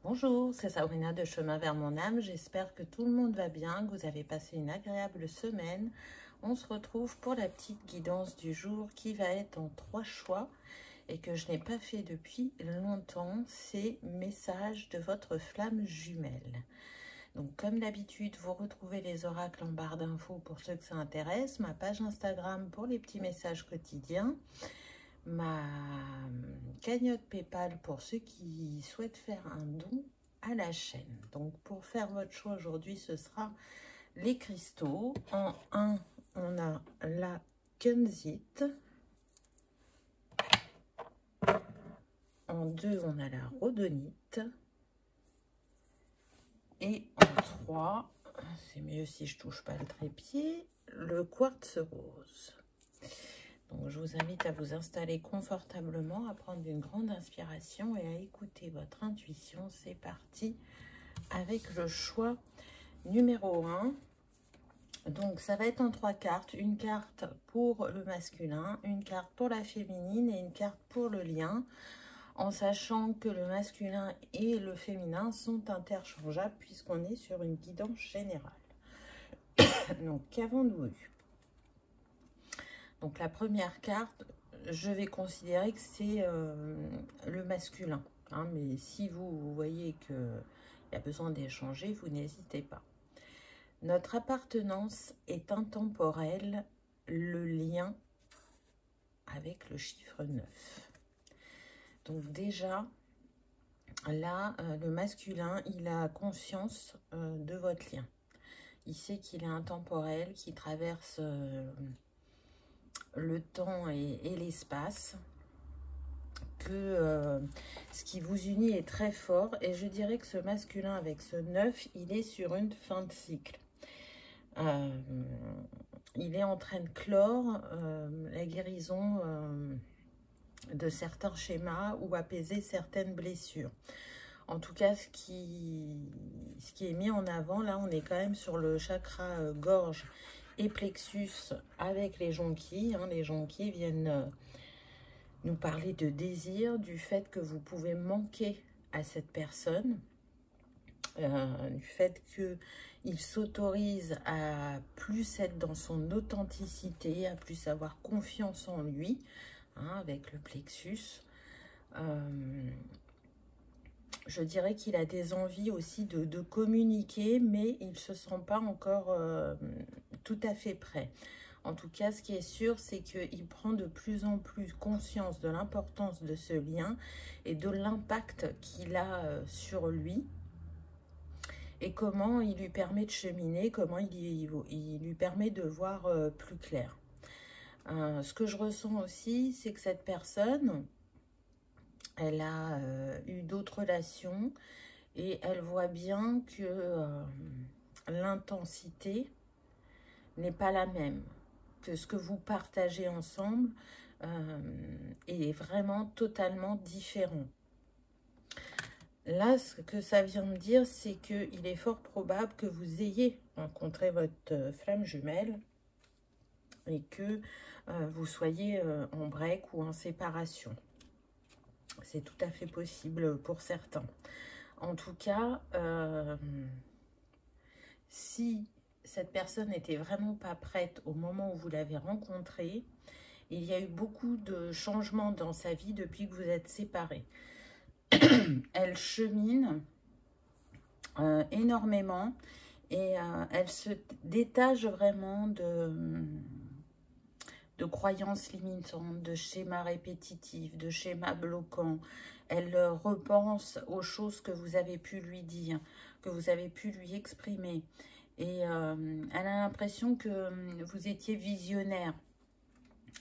Bonjour, c'est Sabrina de Chemin vers mon âme. J'espère que tout le monde va bien, que vous avez passé une agréable semaine. On se retrouve pour la petite guidance du jour qui va être en 3 choix et que je n'ai pas fait depuis longtemps. C'est message de votre flamme jumelle. Donc comme d'habitude, vous retrouvez les oracles en barre d'infos pour ceux que ça intéresse, ma page Instagram pour les petits messages quotidiens, ma cagnotte PayPal pour ceux qui souhaitent faire un don à la chaîne. Donc pour faire votre choix aujourd'hui, ce sera les cristaux. En 1, on a la kunzite. En 2, on a la rhodonite. Et en 3, c'est mieux si je touche pas le trépied, le quartz rose. Donc, je vous invite à vous installer confortablement, à prendre une grande inspiration et à écouter votre intuition. C'est parti avec le choix numéro 1. Donc, ça va être en 3 cartes. Une carte pour le masculin, une carte pour la féminine et une carte pour le lien. En sachant que le masculin et le féminin sont interchangeables puisqu'on est sur une guidance générale. Donc, qu'avons-nous eu? Donc la première carte, je vais considérer que c'est le masculin. Hein, mais si vous voyez qu'il y a besoin d'échanger, vous n'hésitez pas. Notre appartenance est intemporelle, le lien avec le chiffre 9. Donc déjà, là, le masculin, il a conscience de votre lien. Il sait qu'il est intemporel, qu'il traverse le temps et l'espace, que ce qui vous unit est très fort, et je dirais que ce masculin avec ce 9, il est sur une fin de cycle. Il est en train de clore la guérison de certains schémas ou apaiser certaines blessures. En tout cas, ce qui est mis en avant, là, on est quand même sur le chakra gorge et plexus avec les jonquilles. Hein. Les jonquilles viennent nous parler de désir, du fait que vous pouvez manquer à cette personne, du fait qu'il s'autorise à plus être dans son authenticité, à plus avoir confiance en lui, hein, avec le plexus. Je dirais qu'il a des envies aussi de communiquer, mais il ne se sent pas encore tout à fait prêt. En tout cas, ce qui est sûr, c'est qu'il prend de plus en plus conscience de l'importance de ce lien et de l'impact qu'il a sur lui et comment il lui permet de cheminer, comment il lui permet de voir plus clair. Ce que je ressens aussi, c'est que cette personne, elle a eu d'autres relations et elle voit bien que l'intensité n'est pas la même, que ce que vous partagez ensemble est vraiment totalement différent. Là, ce que ça vient me dire, c'est qu'il est fort probable que vous ayez rencontré votre flamme jumelle et que vous soyez en break ou en séparation. C'est tout à fait possible pour certains. En tout cas, si cette personne n'était vraiment pas prête au moment où vous l'avez rencontrée, il y a eu beaucoup de changements dans sa vie depuis que vous êtes séparés. Elle chemine énormément et elle se détache vraiment de croyances limitantes, de schémas répétitifs, de schémas bloquants. Elle repense aux choses que vous avez pu lui dire, que vous avez pu lui exprimer. Et elle a l'impression que vous étiez visionnaire,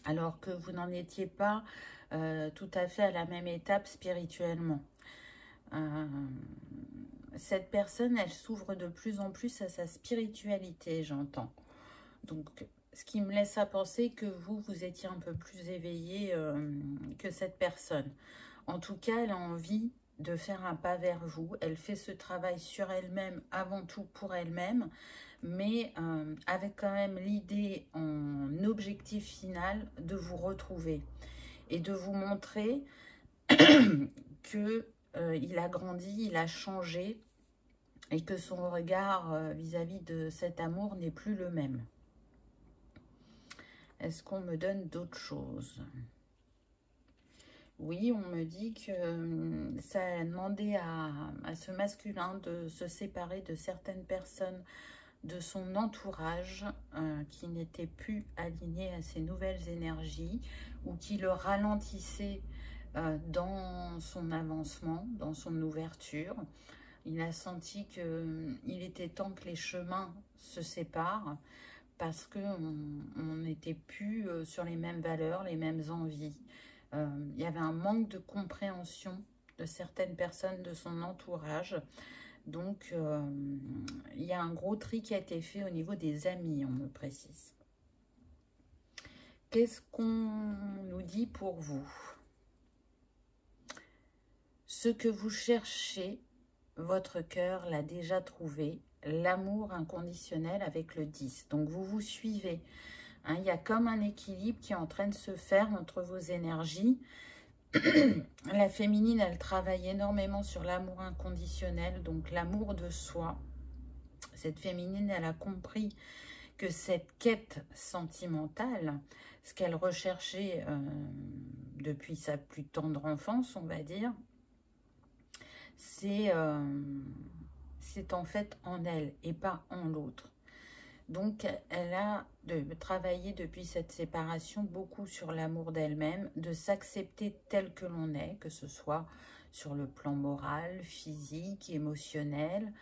alors que vous n'en étiez pas tout à fait à la même étape spirituellement. Cette personne, elle s'ouvre de plus en plus à sa spiritualité, j'entends. Donc, ce qui me laisse à penser que vous étiez un peu plus éveillé que cette personne. En tout cas, elle a envie de faire un pas vers vous. Elle fait ce travail sur elle-même, avant tout pour elle-même, mais avec quand même l'idée en objectif final de vous retrouver et de vous montrer que il a grandi, il a changé et que son regard vis-à-vis de cet amour n'est plus le même. Est-ce qu'on me donne d'autres choses? Oui, on me dit que ça a demandé à ce masculin de se séparer de certaines personnes de son entourage qui n'étaient plus alignées à ses nouvelles énergies ou qui le ralentissaient dans son avancement, dans son ouverture. Il a senti qu'il était temps que les chemins se séparent parce qu'on n'était plus sur les mêmes valeurs, les mêmes envies. Il y avait un manque de compréhension de certaines personnes de son entourage. Donc, il y a un gros tri qui a été fait au niveau des amis, on me précise. Qu'est-ce qu'on nous dit pour vous? Ce que vous cherchez, votre cœur l'a déjà trouvé, l'amour inconditionnel avec le 10. Donc, vous vous suivez. Hein, il y a comme un équilibre qui est en train de se faire entre vos énergies. La féminine, elle travaille énormément sur l'amour inconditionnel, donc l'amour de soi. Cette féminine, elle a compris que cette quête sentimentale, ce qu'elle recherchait depuis sa plus tendre enfance, on va dire, c'est en fait en elle et pas en l'autre. Donc, elle a travaillé depuis cette séparation beaucoup sur l'amour d'elle-même, de s'accepter telle que l'on est, que ce soit sur le plan moral, physique, émotionnel.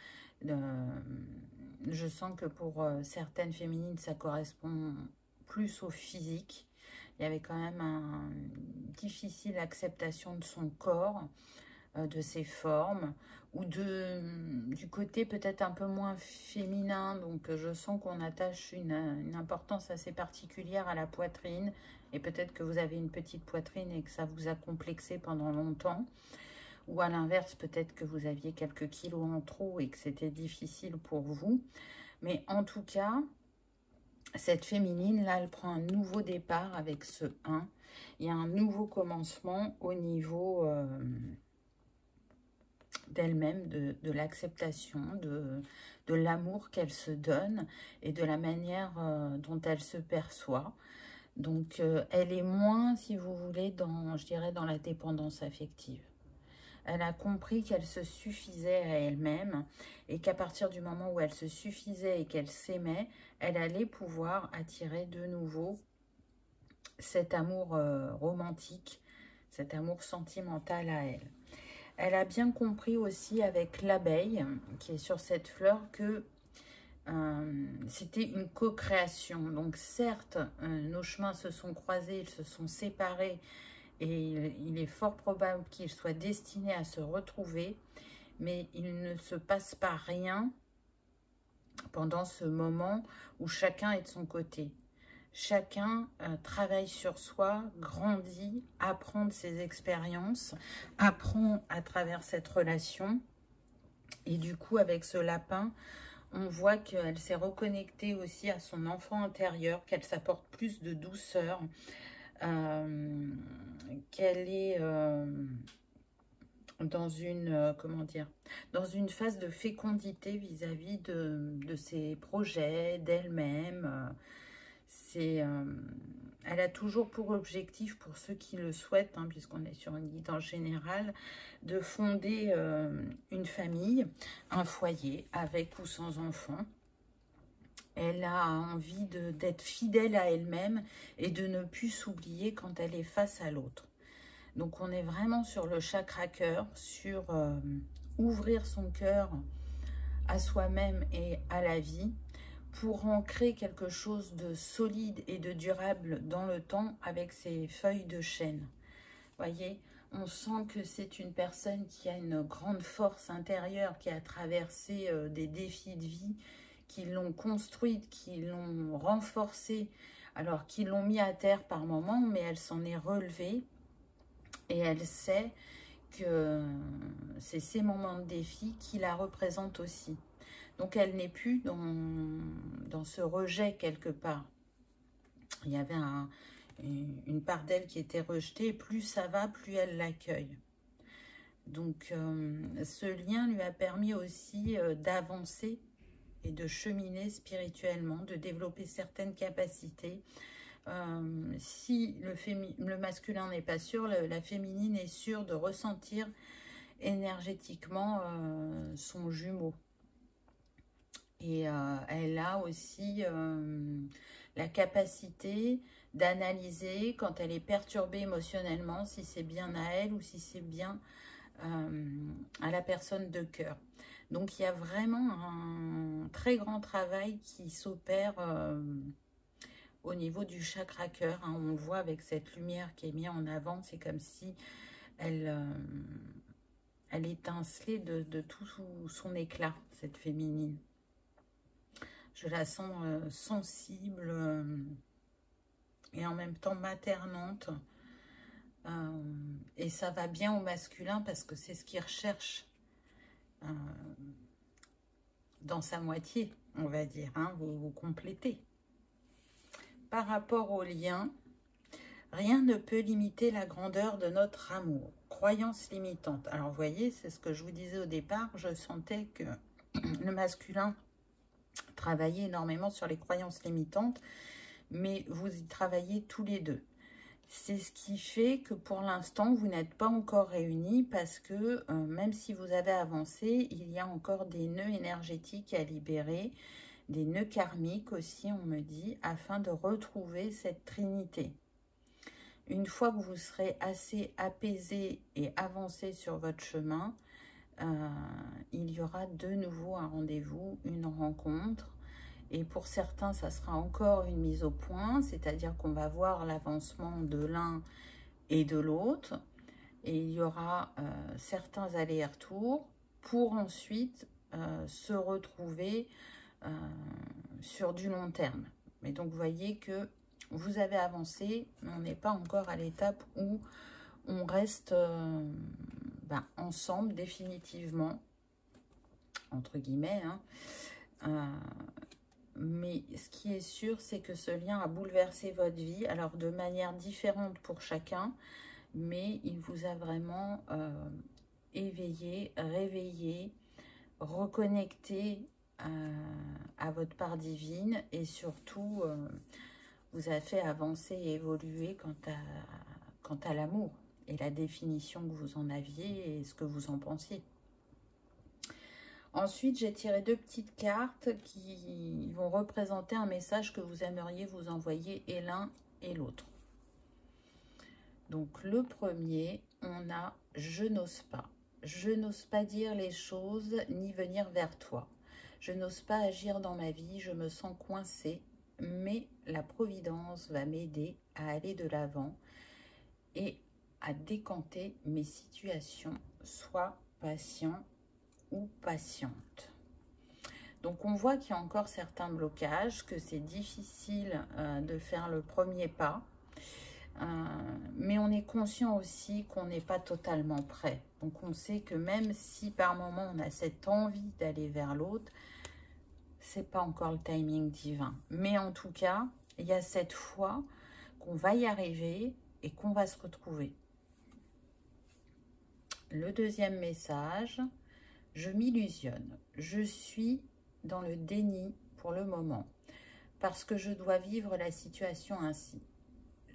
Je sens que pour certaines féminines, ça correspond plus au physique. Il y avait quand même une difficile acceptation de son corps, de ses formes, ou du côté peut-être un peu moins féminin. Donc je sens qu'on attache une importance assez particulière à la poitrine, et peut-être que vous avez une petite poitrine et que ça vous a complexé pendant longtemps, ou à l'inverse, peut-être que vous aviez quelques kilos en trop et que c'était difficile pour vous. Mais en tout cas, cette féminine, là, elle prend un nouveau départ avec ce 1. Il y a un nouveau commencement au niveau d'elle-même, de l'acceptation, de l'amour qu'elle se donne et de la manière dont elle se perçoit. Donc, elle est moins, si vous voulez, je dirais, dans la dépendance affective. Elle a compris qu'elle se suffisait à elle-même et qu'à partir du moment où elle se suffisait et qu'elle s'aimait, elle allait pouvoir attirer de nouveau cet amour romantique, cet amour sentimental à elle. Elle a bien compris aussi avec l'abeille qui est sur cette fleur que c'était une co-création. Donc certes, nos chemins se sont croisés, ils se sont séparés et il est fort probable qu'ils soient destinés à se retrouver, mais il ne se passe pas rien pendant ce moment où chacun est de son côté. Chacun travaille sur soi, grandit, apprend de ses expériences, apprend à travers cette relation. Et du coup, avec ce lapin, on voit qu'elle s'est reconnectée aussi à son enfant intérieur, qu'elle s'apporte plus de douceur, qu'elle est dans une, comment dire, dans une phase de fécondité vis-à-vis de ses projets, d'elle-même. Elle a toujours pour objectif, pour ceux qui le souhaitent, hein, puisqu'on est sur une guidance générale, de fonder une famille, un foyer, avec ou sans enfants. Elle a envie d'être fidèle à elle-même et de ne plus s'oublier quand elle est face à l'autre. Donc on est vraiment sur le chakra cœur, sur ouvrir son cœur à soi-même et à la vie, pour ancrer quelque chose de solide et de durable dans le temps avec ses feuilles de chêne. Voyez, on sent que c'est une personne qui a une grande force intérieure, qui a traversé des défis de vie, qui l'ont construite, qui l'ont renforcée, alors qui l'ont mis à terre par moments, mais elle s'en est relevée et elle sait que c'est ces moments de défi qui la représentent aussi. Donc, elle n'est plus dans ce rejet quelque part. Il y avait une part d'elle qui était rejetée. Plus ça va, plus elle l'accueille. Donc, ce lien lui a permis aussi d'avancer et de cheminer spirituellement, de développer certaines capacités. Si le masculin n'est pas sûr, la féminine est sûre de ressentir énergétiquement son jumeau. Et elle a aussi la capacité d'analyser quand elle est perturbée émotionnellement, si c'est bien à elle ou si c'est bien à la personne de cœur. Donc il y a vraiment un très grand travail qui s'opère au niveau du chakra cœur. Hein. On le voit avec cette lumière qui est mise en avant, c'est comme si elle étincelait de tout son éclat, cette féminine. Je la sens sensible et en même temps maternante. Et ça va bien au masculin parce que c'est ce qu'il recherche dans sa moitié, on va dire. Hein, vous complétez. Par rapport au lien, rien ne peut limiter la grandeur de notre amour. Croyance limitante. Alors, vous voyez, c'est ce que je vous disais au départ. Je sentais que le masculin travaillait énormément sur les croyances limitantes, mais vous y travaillez tous les deux. C'est ce qui fait que pour l'instant, vous n'êtes pas encore réunis parce que même si vous avez avancé, il y a encore des nœuds énergétiques à libérer, des nœuds karmiques aussi, on me dit, afin de retrouver cette trinité. Une fois que vous serez assez apaisé et avancé sur votre chemin, il y aura de nouveau un rendez-vous, une rencontre. Et pour certains, ça sera encore une mise au point, c'est-à-dire qu'on va voir l'avancement de l'un et de l'autre. Et il y aura certains allers-retours pour ensuite se retrouver sur du long terme. Mais donc, vous voyez que vous avez avancé, mais on n'est pas encore à l'étape où on reste ensemble définitivement, entre guillemets, hein. Mais ce qui est sûr, c'est que ce lien a bouleversé votre vie, alors de manière différente pour chacun, mais il vous a vraiment éveillé, réveillé, reconnecté à votre part divine et surtout vous a fait avancer et évoluer quant à l'amour et la définition que vous en aviez et ce que vous en pensiez. Ensuite, j'ai tiré deux petites cartes qui vont représenter un message que vous aimeriez vous envoyer et l'un et l'autre. Donc, le premier, on a « Je n'ose pas ». Je n'ose pas dire les choses ni venir vers toi. Je n'ose pas agir dans ma vie, je me sens coincée, mais la Providence va m'aider à aller de l'avant et à décanter mes situations. Sois patient ou patiente. Donc on voit qu'il y a encore certains blocages, que c'est difficile de faire le premier pas, mais on est conscient aussi qu'on n'est pas totalement prêt. Donc on sait que même si par moment on a cette envie d'aller vers l'autre, c'est pas encore le timing divin. Mais en tout cas, il y a cette foi qu'on va y arriver et qu'on va se retrouver. Le deuxième message, je m'illusionne. Je suis dans le déni pour le moment parce que je dois vivre la situation ainsi.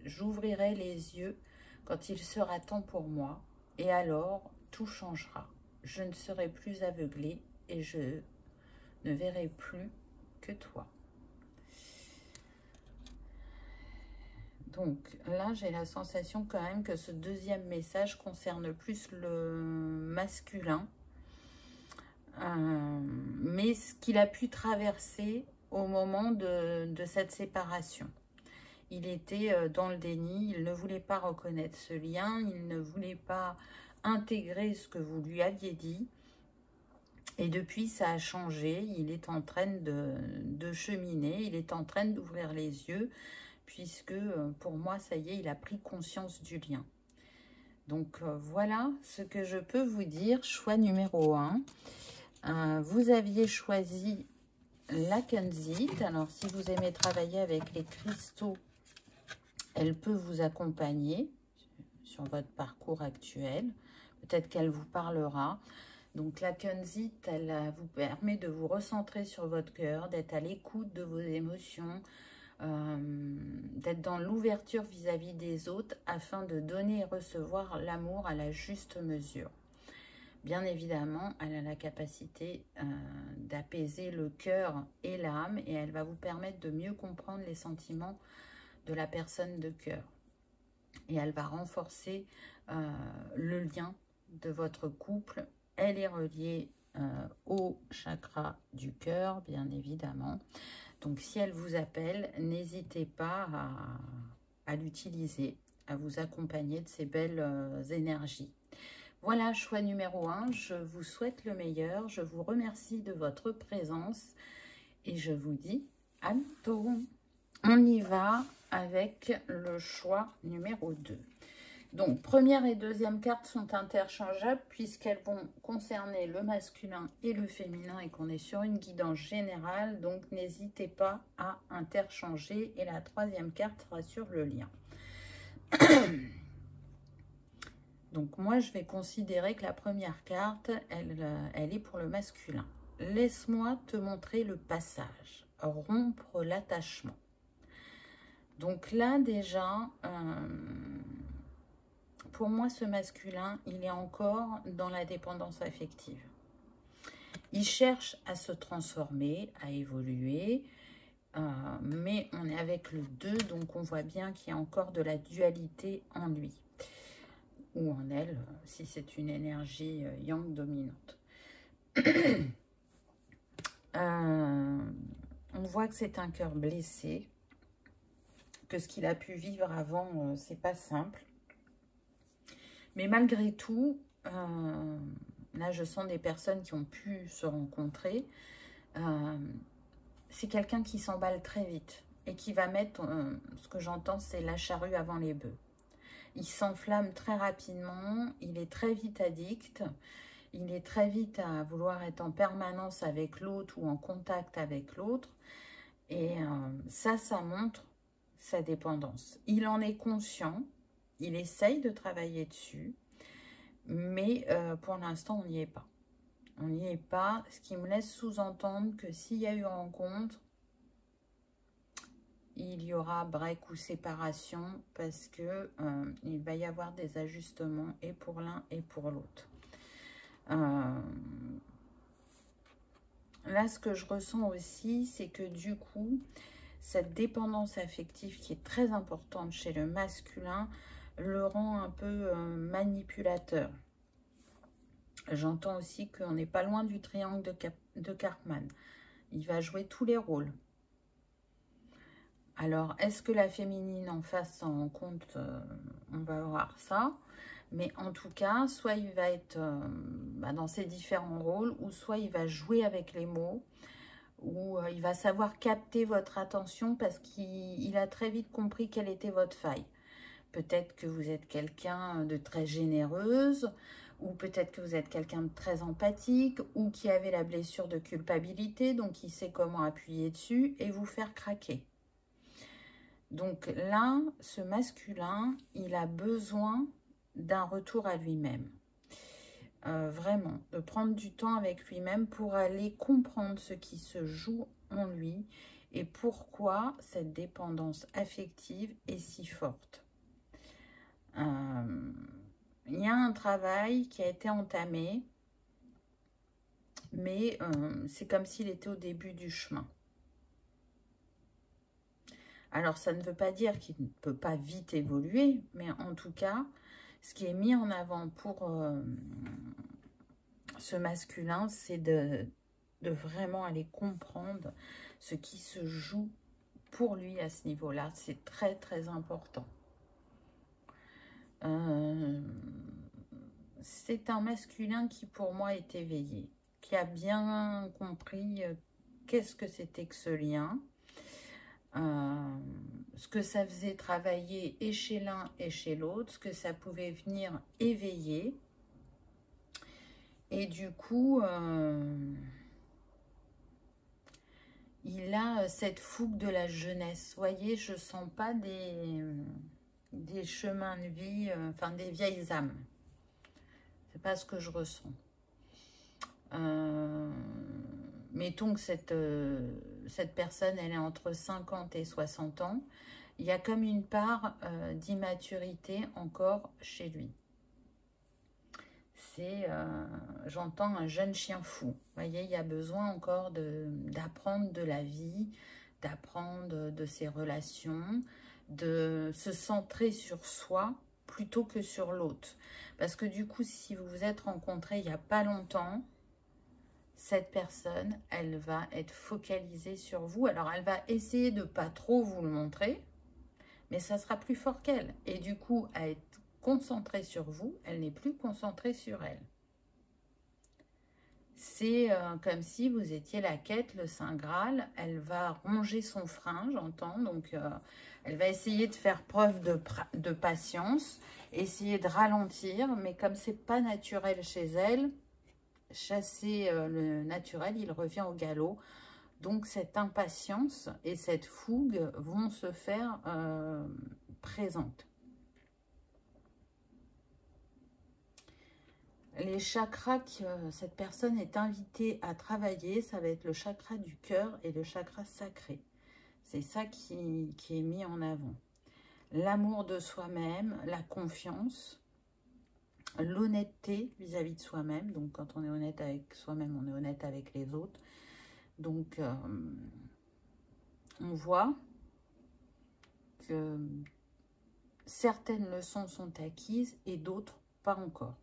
J'ouvrirai les yeux quand il sera temps pour moi et alors tout changera. Je ne serai plus aveuglée et je ne verrai plus que toi. Donc là, j'ai la sensation quand même que ce deuxième message concerne plus le masculin. Mais ce qu'il a pu traverser au moment de cette séparation. Il était dans le déni, il ne voulait pas reconnaître ce lien, il ne voulait pas intégrer ce que vous lui aviez dit. Et depuis, ça a changé, il est en train de cheminer, il est en train d'ouvrir les yeux, puisque pour moi, ça y est, il a pris conscience du lien. Donc voilà ce que je peux vous dire, choix numéro 1. Vous aviez choisi la Kunzite. Alors, si vous aimez travailler avec les cristaux, elle peut vous accompagner sur votre parcours actuel. Peut-être qu'elle vous parlera. Donc la Kunzit, elle vous permet de vous recentrer sur votre cœur, d'être à l'écoute de vos émotions, d'être dans l'ouverture vis-à-vis des autres afin de donner et recevoir l'amour à la juste mesure. Bien évidemment, elle a la capacité d'apaiser le cœur et l'âme et elle va vous permettre de mieux comprendre les sentiments de la personne de cœur. Et elle va renforcer le lien de votre couple. Elle est reliée au chakra du cœur, bien évidemment. Donc, si elle vous appelle, n'hésitez pas à l'utiliser, à vous accompagner de ces belles énergies. Voilà, choix numéro 1. Je vous souhaite le meilleur. Je vous remercie de votre présence et je vous dis à bientôt. On y va avec le choix numéro 2. Donc, première et deuxième carte sont interchangeables puisqu'elles vont concerner le masculin et le féminin et qu'on est sur une guidance générale. Donc, n'hésitez pas à interchanger. Et la troisième carte sera sur le lien. Donc, moi, je vais considérer que la première carte, elle est pour le masculin. Laisse-moi te montrer le passage. Rompre l'attachement. Donc là, déjà... pour moi, ce masculin, il est encore dans la dépendance affective. Il cherche à se transformer, à évoluer, mais on est avec le 2, donc on voit bien qu'il y a encore de la dualité en lui, ou en elle, si c'est une énergie yang dominante. On voit que c'est un cœur blessé, que ce qu'il a pu vivre avant, c'est pas simple. Mais malgré tout, là je sens des personnes qui ont pu se rencontrer. C'est quelqu'un qui s'emballe très vite et qui va mettre, ce que j'entends, c'est la charrue avant les bœufs. Il s'enflamme très rapidement, il est très vite addict, il est très vite à vouloir être en permanence avec l'autre ou en contact avec l'autre. Et ça montre sa dépendance. Il en est conscient. Il essaye de travailler dessus, mais pour l'instant, on n'y est pas. On n'y est pas, ce qui me laisse sous-entendre que s'il y a eu rencontre, il y aura break ou séparation parce que il va y avoir des ajustements et pour l'un et pour l'autre. Là, ce que je ressens aussi, c'est que du coup, cette dépendance affective qui est très importante chez le masculin, le rend un peu manipulateur. J'entends aussi qu'on n'est pas loin du triangle de Karpman. Il va jouer tous les rôles. Alors, est-ce que la féminine en face s'en rend compte? On va voir ça. Mais en tout cas, soit il va être dans ses différents rôles, ou soit il va jouer avec les mots, ou il va savoir capter votre attention parce qu'il a très vite compris quelle était votre faille. Peut-être que vous êtes quelqu'un de très généreuse, ou peut-être que vous êtes quelqu'un de très empathique, ou qui avait la blessure de culpabilité, donc il sait comment appuyer dessus et vous faire craquer. Donc là, ce masculin, il a besoin d'un retour à lui-même. Vraiment, de prendre du temps avec lui-même pour aller comprendre ce qui se joue en lui et pourquoi cette dépendance affective est si forte. Il y a un travail qui a été entamé, mais c'est comme s'il était au début du chemin. Alors, ça ne veut pas dire qu'il ne peut pas vite évoluer, mais en tout cas, ce qui est mis en avant pour ce masculin, c'est de vraiment aller comprendre ce qui se joue pour lui à ce niveau-là. C'est très, très important. C'est un masculin qui, pour moi, est éveillé, qui a bien compris qu'est-ce que c'était que ce lien, ce que ça faisait travailler et chez l'un et chez l'autre, ce que ça pouvait venir éveiller. Et du coup, il a cette fougue de la jeunesse. Vous voyez, je ne sens pas des chemins de vie, enfin des vieilles âmes. C'est pas ce que je ressens. Mettons que cette personne, elle est entre 50 et 60 ans. Il y a comme une part d'immaturité encore chez lui. C'est, j'entends un jeune chien fou. Vous voyez, il y a besoin encore d'apprendre de la vie, d'apprendre de ses relations, de se centrer sur soi plutôt que sur l'autre. Parce que du coup, si vous vous êtes rencontrés il n'y a pas longtemps, cette personne, elle va être focalisée sur vous. Alors, elle va essayer de pas trop vous le montrer, mais ça sera plus fort qu'elle. Et du coup, à être concentrée sur vous, elle n'est plus concentrée sur elle. C'est comme si vous étiez la quête, le Saint Graal. Elle va ronger son frein, j'entends. Donc, elle va essayer de faire preuve de patience, essayer de ralentir. Mais comme c'est pas naturel chez elle, chasser le naturel, il revient au galop. Donc, cette impatience et cette fougue vont se faire présentes. Les chakras que cette personne est invitée à travailler, ça va être le chakra du cœur et le chakra sacré. C'est ça qui est mis en avant. L'amour de soi-même, la confiance, l'honnêteté vis-à-vis de soi-même. Donc, quand on est honnête avec soi-même, on est honnête avec les autres. Donc, on voit que certaines leçons sont acquises et d'autres pas encore.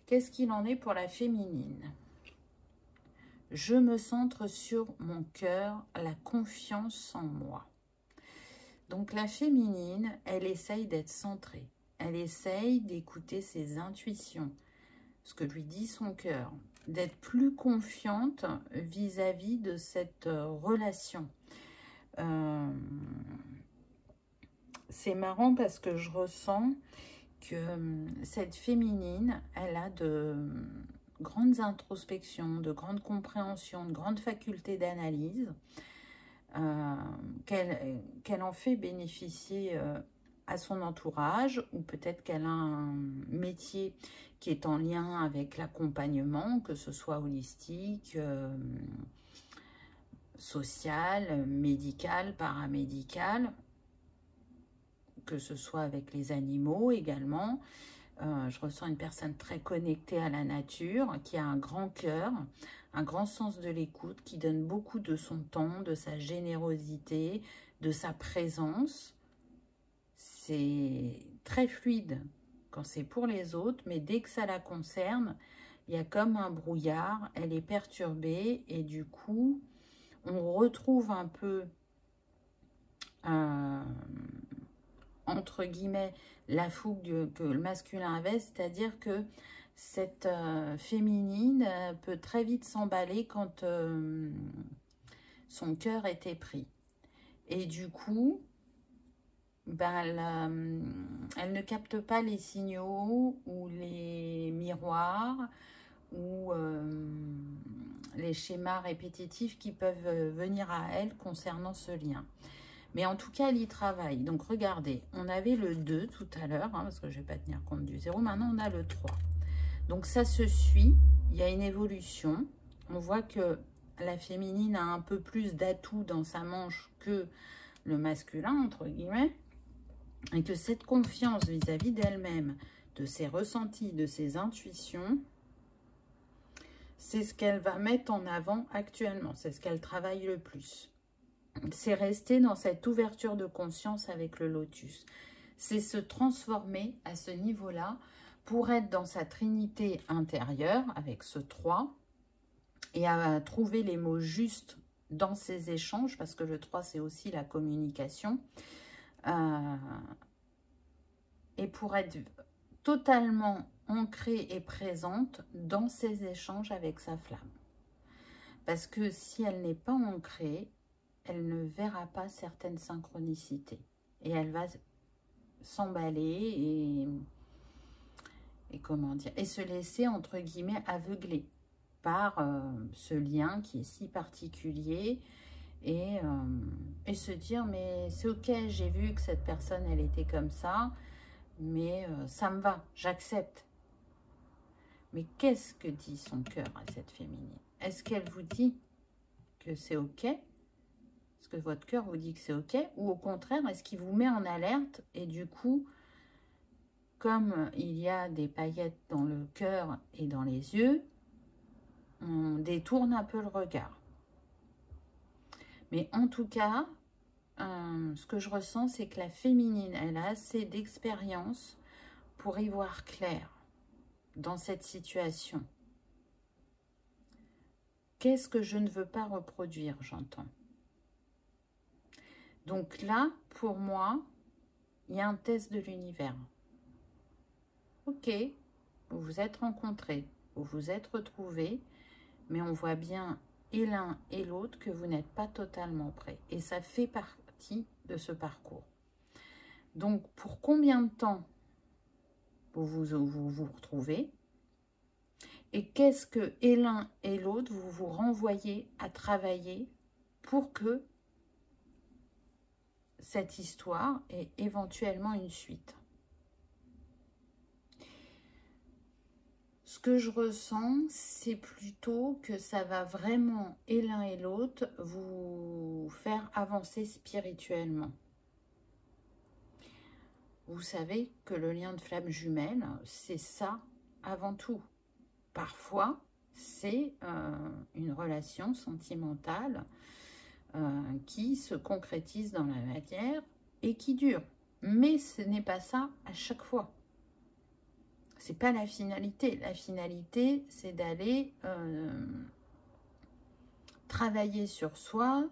Qu'est-ce qu'il en est pour la féminine? Je me centre sur mon cœur, la confiance en moi. Donc la féminine, elle essaye d'être centrée. Elle essaye d'écouter ses intuitions, ce que lui dit son cœur, d'être plus confiante vis-à-vis de cette relation. C'est marrant parce que je ressens que cette féminine, elle a de grandes introspections, de grandes compréhensions, de grandes facultés d'analyse, qu'elle en fait bénéficier à son entourage, ou peut-être qu'elle a un métier qui est en lien avec l'accompagnement, que ce soit holistique, social, médical, paramédical, que ce soit avec les animaux également. Je ressens une personne très connectée à la nature, qui a un grand cœur, un grand sens de l'écoute, qui donne beaucoup de son temps, de sa générosité, de sa présence. C'est très fluide quand c'est pour les autres, mais dès que ça la concerne, il y a comme un brouillard, elle est perturbée et du coup, on retrouve un peu, entre guillemets, la fougue que le masculin avait, c'est-à-dire que cette féminine peut très vite s'emballer quand son cœur était pris. Et du coup, ben, elle ne capte pas les signaux ou les miroirs ou les schémas répétitifs qui peuvent venir à elle concernant ce lien. Mais en tout cas, elle y travaille. Donc, regardez, on avait le 2 tout à l'heure, hein, parce que je ne vais pas tenir compte du 0. Maintenant, on a le 3. Donc, ça se suit. Il y a une évolution. On voit que la féminine a un peu plus d'atouts dans sa manche que le masculin, entre guillemets. Et que cette confiance vis-à-vis d'elle-même, de ses ressentis, de ses intuitions, c'est ce qu'elle va mettre en avant actuellement. C'est ce qu'elle travaille le plus. C'est rester dans cette ouverture de conscience avec le lotus. C'est se transformer à ce niveau-là pour être dans sa trinité intérieure avec ce 3 et à trouver les mots justes dans ces échanges, parce que le 3, c'est aussi la communication. Et pour être totalement ancrée et présente dans ces échanges avec sa flamme. Parce que si elle n'est pas ancrée, elle ne verra pas certaines synchronicités. Et elle va s'emballer et comment dire, et se laisser, entre guillemets, aveugler par ce lien qui est si particulier et se dire, mais c'est ok, j'ai vu que cette personne, elle était comme ça, mais ça me va, j'accepte. Mais qu'est-ce que dit son cœur à cette féminine? Est-ce qu'elle vous dit que c'est OK? Est-ce que votre cœur vous dit que c'est OK? Ou au contraire, est-ce qu'il vous met en alerte et du coup, comme il y a des paillettes dans le cœur et dans les yeux, on détourne un peu le regard? Mais en tout cas, ce que je ressens, c'est que la féminine, elle a assez d'expérience pour y voir clair dans cette situation. Qu'est-ce que je ne veux pas reproduire, j'entends. Donc là, pour moi, il y a un test de l'univers. Ok, vous vous êtes rencontrés, vous vous êtes retrouvés, mais on voit bien et l'un et l'autre que vous n'êtes pas totalement prêts. Et ça fait partie de ce parcours. Donc, pour combien de temps vous retrouvez? Et qu'est-ce que et l'un et l'autre vous vous renvoyez à travailler pour que cette histoire ait éventuellement une suite? Ce que je ressens, c'est plutôt que ça va vraiment, et l'un et l'autre, vous faire avancer spirituellement. Vous savez que le lien de flamme jumelle, c'est ça avant tout. Parfois, c'est une relation sentimentale qui se concrétise dans la matière et qui dure. Mais ce n'est pas ça à chaque fois. C'est pas la finalité. La finalité, c'est d'aller travailler sur soi,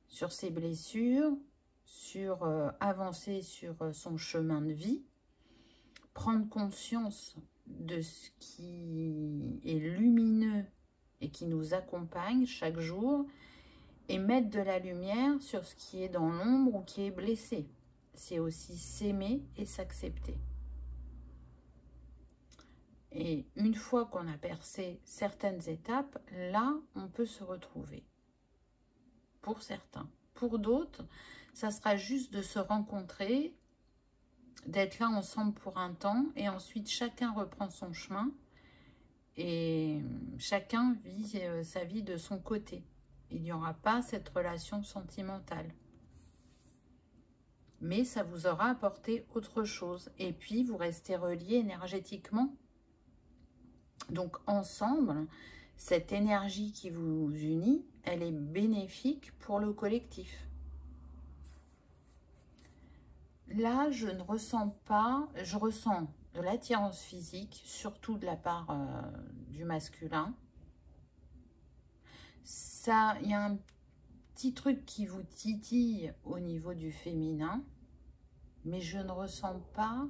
sur ses blessures, sur avancer sur son chemin de vie, prendre conscience de ce qui est lumineux et qui nous accompagne chaque jour et mettre de la lumière sur ce qui est dans l'ombre ou qui est blessé. C'est aussi s'aimer et s'accepter. Et une fois qu'on a percé certaines étapes, là, on peut se retrouver. Pour certains. Pour d'autres, ça sera juste de se rencontrer, d'être là ensemble pour un temps, et ensuite chacun reprend son chemin, et chacun vit sa vie de son côté. Il n'y aura pas cette relation sentimentale. Mais ça vous aura apporté autre chose. Et puis, vous restez reliés énergétiquement. Donc, ensemble, cette énergie qui vous unit, elle est bénéfique pour le collectif. Là, je ne ressens pas, je ressens de l'attirance physique, surtout de la part du masculin. Ça, il y a un petit truc qui vous titille au niveau du féminin, mais je ne ressens pas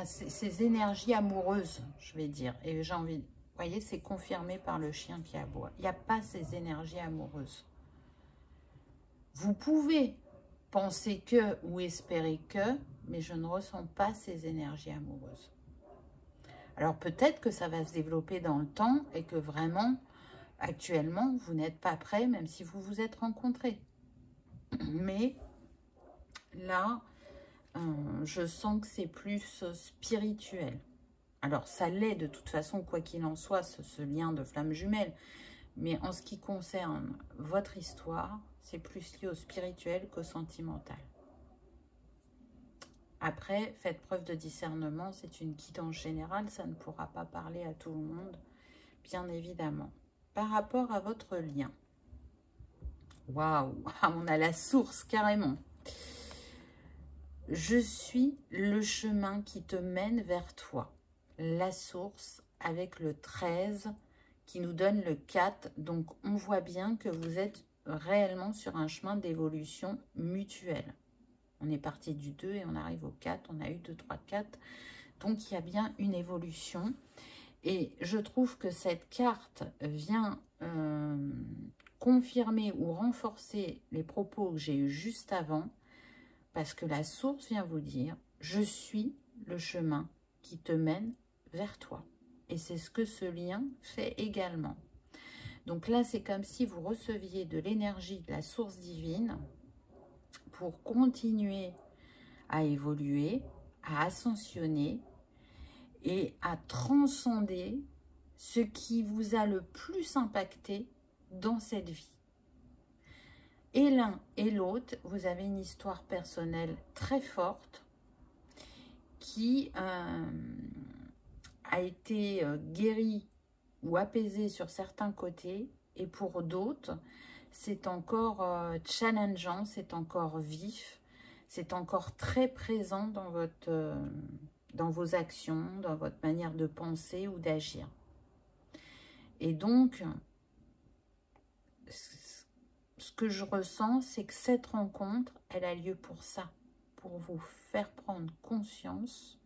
ces énergies amoureuses, je vais dire. Et j'ai envie, vous voyez, c'est confirmé par le chien qui aboie. Il n'y a pas ces énergies amoureuses. Vous pouvez penser que ou espérer que, mais je ne ressens pas ces énergies amoureuses. Alors peut-être que ça va se développer dans le temps et que vraiment, actuellement, vous n'êtes pas prêts, même si vous vous êtes rencontrés. Mais là, je sens que c'est plus spirituel. Alors ça l'est de toute façon, quoi qu'il en soit, ce lien de flamme jumelle. Mais en ce qui concerne votre histoire, c'est plus lié au spirituel qu'au sentimental. Après, faites preuve de discernement, c'est une guidance générale, ça ne pourra pas parler à tout le monde, bien évidemment. Par rapport à votre lien, waouh, on a la source carrément. Je suis le chemin qui te mène vers toi. La source avec le 13 qui nous donne le 4. Donc, on voit bien que vous êtes réellement sur un chemin d'évolution mutuelle. On est parti du 2 et on arrive au 4. On a eu 2, 3, 4. Donc, il y a bien une évolution. Et je trouve que cette carte vient confirmer ou renforcer les propos que j'ai eus juste avant. Parce que la source vient vous dire, je suis le chemin qui te mène vers toi. Et c'est ce que ce lien fait également. Donc là, c'est comme si vous receviez de l'énergie de la source divine pour continuer à évoluer, à ascensionner et à transcender ce qui vous a le plus impacté dans cette vie. Et l'un et l'autre, vous avez une histoire personnelle très forte qui a été guérie ou apaisée sur certains côtés, et pour d'autres, c'est encore challengeant, c'est encore vif, c'est encore très présent dans dans vos actions, dans votre manière de penser ou d'agir. Et donc, ce que je ressens, c'est que cette rencontre, elle a lieu pour ça, pour vous faire prendre conscience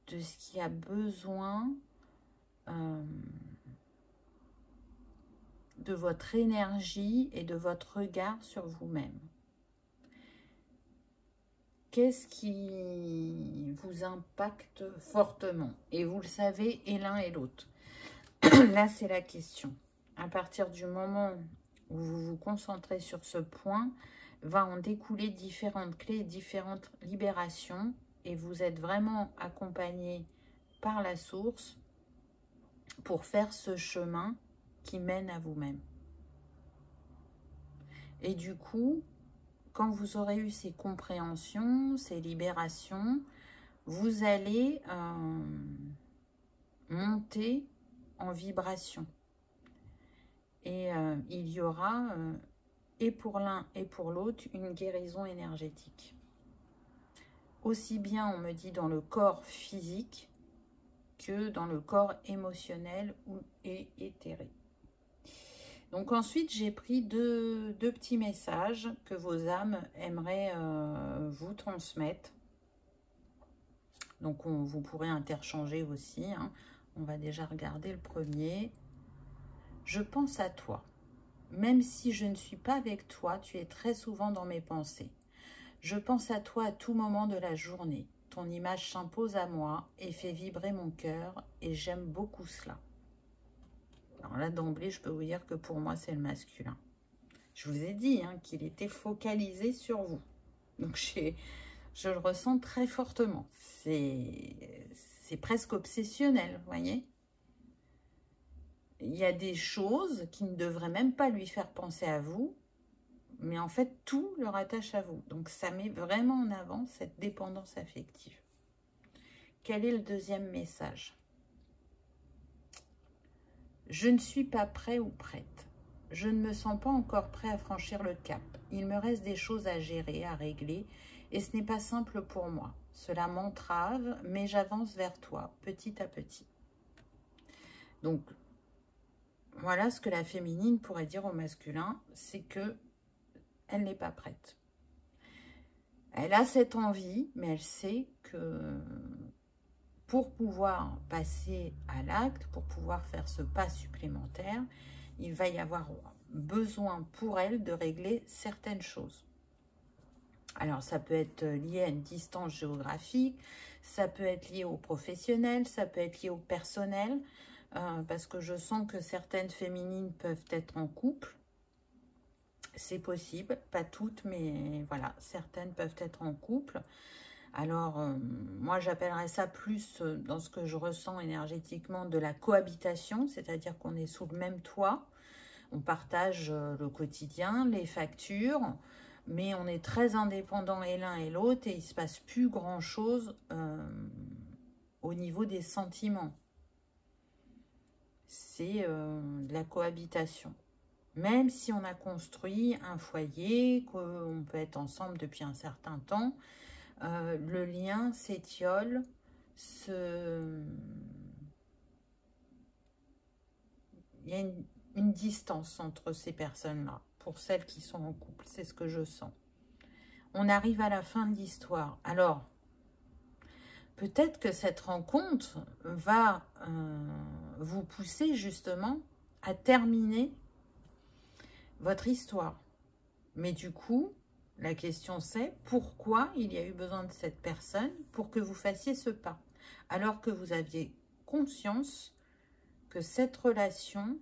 de ce qui a besoin de votre énergie et de votre regard sur vous-même. Qu'est-ce qui vous impacte fortement? Et vous le savez, et l'un et l'autre. Là, c'est la question. À partir du moment où vous vous concentrez sur ce point, va en découler différentes clés, différentes libérations, et vous êtes vraiment accompagné par la source pour faire ce chemin qui mène à vous-même. Et du coup, quand vous aurez eu ces compréhensions, ces libérations, vous allez monter en vibration. Et il y aura, et pour l'un et pour l'autre, une guérison énergétique. Aussi bien, on me dit, dans le corps physique que dans le corps émotionnel et éthéré. Donc ensuite, j'ai pris deux petits messages que vos âmes aimeraient vous transmettre. Donc vous pourrez interchanger aussi, hein. On va déjà regarder le premier. Je pense à toi. Même si je ne suis pas avec toi, tu es très souvent dans mes pensées. Je pense à toi à tout moment de la journée. Ton image s'impose à moi et fait vibrer mon cœur et j'aime beaucoup cela. Alors là, d'emblée, je peux vous dire que pour moi, c'est le masculin. Je vous ai dit hein, qu'il était focalisé sur vous. Donc, je le ressens très fortement. C'est presque obsessionnel, vous voyez. Il y a des choses qui ne devraient même pas lui faire penser à vous, mais en fait, tout le rattache à vous. Donc, ça met vraiment en avant cette dépendance affective. Quel est le deuxième message? Je ne suis pas prêt ou prête. Je ne me sens pas encore prêt à franchir le cap. Il me reste des choses à gérer, à régler, et ce n'est pas simple pour moi. Cela m'entrave, mais j'avance vers toi, petit à petit. Donc, voilà ce que la féminine pourrait dire au masculin, c'est que elle n'est pas prête. Elle a cette envie, mais elle sait que pour pouvoir passer à l'acte, pour pouvoir faire ce pas supplémentaire, il va y avoir besoin pour elle de régler certaines choses. Alors, ça peut être lié à une distance géographique, ça peut être lié au professionnel, ça peut être lié au personnel, parce que je sens que certaines féminines peuvent être en couple. C'est possible, pas toutes, mais voilà, certaines peuvent être en couple. Alors, moi, j'appellerais ça plus, dans ce que je ressens énergétiquement, de la cohabitation, c'est-à-dire qu'on est sous le même toit, on partage le quotidien, les factures, mais on est très indépendants et l'un et l'autre, et il ne se passe plus grand-chose au niveau des sentiments. C'est de la cohabitation. Même si on a construit un foyer, qu'on peut être ensemble depuis un certain temps, le lien s'étiole, il y a une distance entre ces personnes-là, pour celles qui sont en couple, c'est ce que je sens. On arrive à la fin de l'histoire. Alors, peut-être que cette rencontre va vous pousser justement à terminer votre histoire. Mais du coup, la question c'est pourquoi il y a eu besoin de cette personne pour que vous fassiez ce pas, alors que vous aviez conscience que cette relation,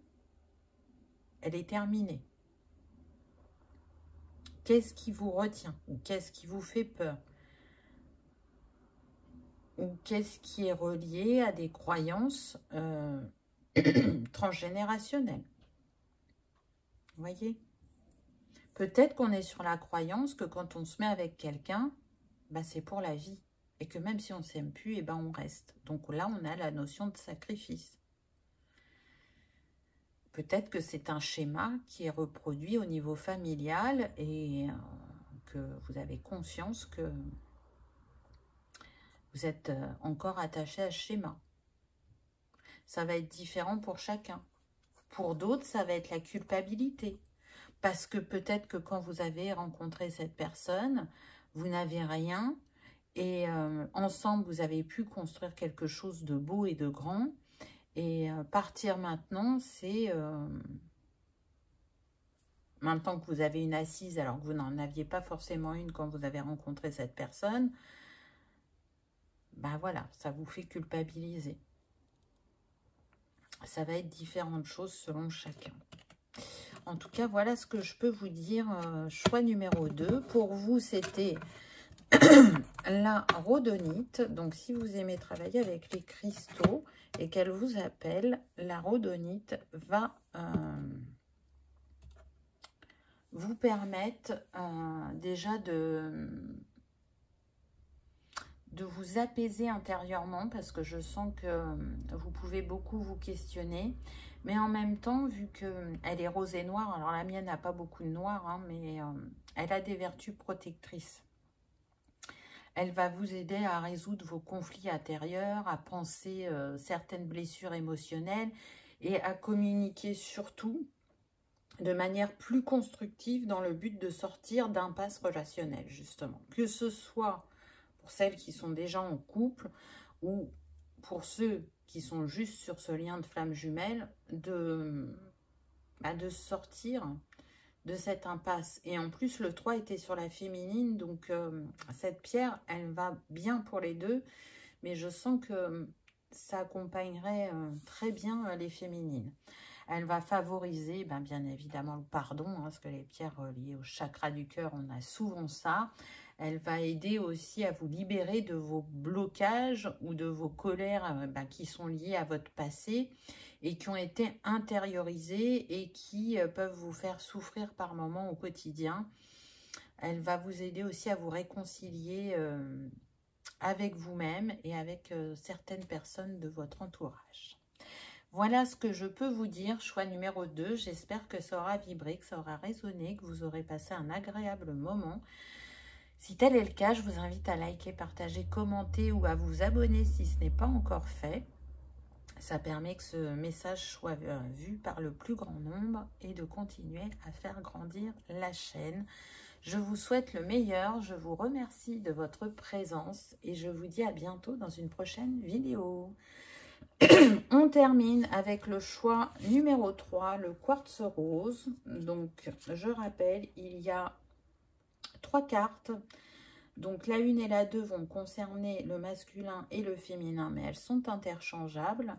elle est terminée. Qu'est-ce qui vous retient ou qu'est-ce qui vous fait peur? ou qu'est-ce qui est relié à des croyances transgénérationnelles. Vous voyez? Peut-être qu'on est sur la croyance que quand on se met avec quelqu'un, bah, c'est pour la vie. Et que même si on ne s'aime plus, eh ben on reste. Donc là, on a la notion de sacrifice. Peut-être que c'est un schéma qui est reproduit au niveau familial et que vous avez conscience que vous êtes encore attaché à ce schéma. Ça va être différent pour chacun. Pour d'autres, ça va être la culpabilité. Parce que peut-être que quand vous avez rencontré cette personne, vous n'avez rien et ensemble, vous avez pu construire quelque chose de beau et de grand. Et partir maintenant, c'est... maintenant que vous avez une assise, alors que vous n'en aviez pas forcément une quand vous avez rencontré cette personne, ben voilà, ça vous fait culpabiliser. Ça va être différentes choses selon chacun. En tout cas, voilà ce que je peux vous dire. Choix numéro 2. Pour vous, c'était la rhodonite. Donc, si vous aimez travailler avec les cristaux et qu'elle vous appelle, la rhodonite va vous permettre déjà de vous apaiser intérieurement, parce que je sens que vous pouvez beaucoup vous questionner. Mais en même temps, vu qu'elle est rose et noire, alors la mienne n'a pas beaucoup de noir, hein, mais elle a des vertus protectrices. Elle va vous aider à résoudre vos conflits intérieurs, à penser certaines blessures émotionnelles et à communiquer surtout de manière plus constructive dans le but de sortir d'impasses relationnelles, justement. Que ce soit pour celles qui sont déjà en couple ou pour ceux qui sont juste sur ce lien de flamme jumelle, de sortir de cette impasse. Et en plus, le 3 était sur la féminine, donc cette pierre, elle va bien pour les deux, mais je sens que ça accompagnerait très bien les féminines. Elle va favoriser, bien évidemment, le pardon, hein, parce que les pierres liées au chakra du cœur, on a souvent ça. Elle va aider aussi à vous libérer de vos blocages ou de vos colères qui sont liées à votre passé et qui ont été intériorisées et qui peuvent vous faire souffrir par moments au quotidien. Elle va vous aider aussi à vous réconcilier avec vous-même et avec certaines personnes de votre entourage. Voilà ce que je peux vous dire, choix numéro 2. J'espère que ça aura vibré, que ça aura résonné, que vous aurez passé un agréable moment. Si tel est le cas, je vous invite à liker, partager, commenter ou à vous abonner si ce n'est pas encore fait. Ça permet que ce message soit vu par le plus grand nombre et de continuer à faire grandir la chaîne. Je vous souhaite le meilleur, je vous remercie de votre présence et je vous dis à bientôt dans une prochaine vidéo. On termine avec le choix numéro 3, le quartz rose. Donc, je rappelle, il y a 3 cartes. Donc, la 1 et la 2 vont concerner le masculin et le féminin, mais elles sont interchangeables.